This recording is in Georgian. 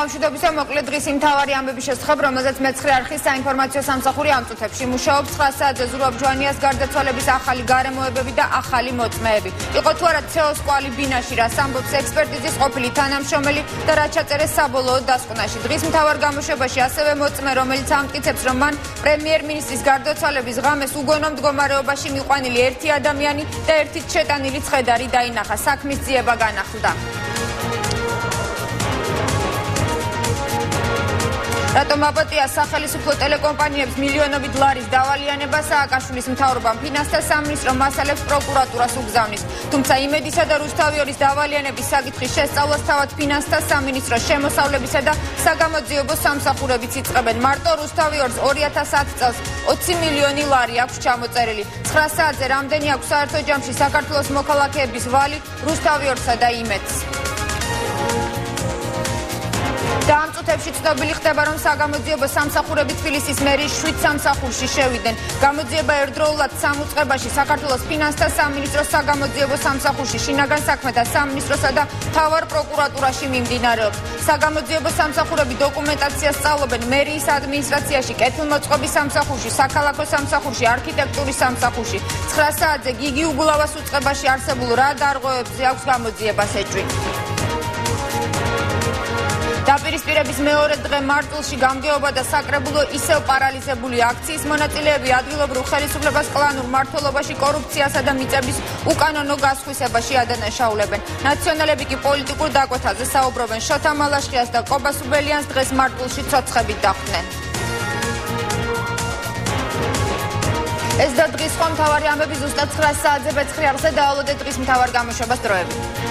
ბავშვობისა მოკლე დღის იმთავარი ამბების შესახებ, რომელზეც მეცხრე არხის საინფორმაციო სამსახური ამ წუთებში მუშაობს 9 საათზე ზურაბ ჯვანიას გარდაცვალების ახალი გარემოებები და ახალი მოწმეები. იყო თუ არა ცეოს კვალი ბინაში, რას ამბობს ექსპერტიზის ყოფილი თანამშრომელი და რა ჩაწერეს საბოლოო დასკვნაში. დღის მთავარ გამოშვებაში ასევე მოწმე, რომელიც ამტკიცებს, რომ მან პრემიერ-მინისტრის გარდაცვალების ღამეს უგონო მდგომარეობაში მიყვანილი ერთი ადამიანი და ერთით შეტანილი ცხედარი დაინახა. საქმის ძიება განახლდა. რატომ აპატია სახელმწიფო ტელეკომპანიებს მილიონობით ლარის დავალიანება სააკაშვილის მთავრობამ ფინანსთა სამინისტრო მასალებს პროკურატურას უგზავნის. თუმცა იმედისა და რუსთავიორის დავალიანების საკითხის შესწავლას თავად ფინანსთა სამინისტროს შემოსავლებისა და საგამოძიებო სამსახურებიც იწყებენ. მარტო რუსთავიორს 2010 წელს 20 მილიონი ლარი აქვს ჩამოწერილი. 9 საათზე რამდენი აქვს საერთო ჯამში საქართველოს მოქალაქეების ვალი რუსთავიორსა და იმედს. და ამ წუთებში ცნობილი ხდება, რომ საგამოძიებო სამსახურები თბილისის მერის 7 სამსახურში შევიდნენ. გამოძიება ერთდროულად სამუწყებაში საქართველოს ფინანსთა სამინისტროს საგამოძიებო სამსახურში, შინაგან საქმეთა სამინისტროსა და მთავარ პროკურატურაში მიმდინარეობს. საგამოძიებო სამსახურები დოკუმენტაციას სწავლობენ მერიის ადმინისტრაციაში, კეთილმოწყობის სამსახურში, საქალაქო სამსახურში, არქიტექტურის სამსახურში. 9 საათზე გიგი უგულავას უწყებაში არსებულ რა დარღვევებზე აქვს გამოძიებას ეჭვი. დაპირისპირების მეორე დღე მარტვილში გამგეობა და საკრებულო ისევ პარალიზებული აქციის მონაწილეები ადგილობრივ ხელისუფლებას კლანურ მმართველობაში კორუფციასა და მიწების უკანონო გასხვისებაში ადანაშაულებენ. ნაციონალები კი პოლიტიკურ დაკვეთაზე საუბრობენ. შოთა მალაშხიას და კობა სუბელიანს დღეს მარტვილში ცოცხლებით დახვდნენ. ეს და დღის სხვა მთავარი ამბები ზუსტად 9 საათზე ბეცხრე არხზე დავალოდეთ დღის მთავარ გამოშვებას დროებით.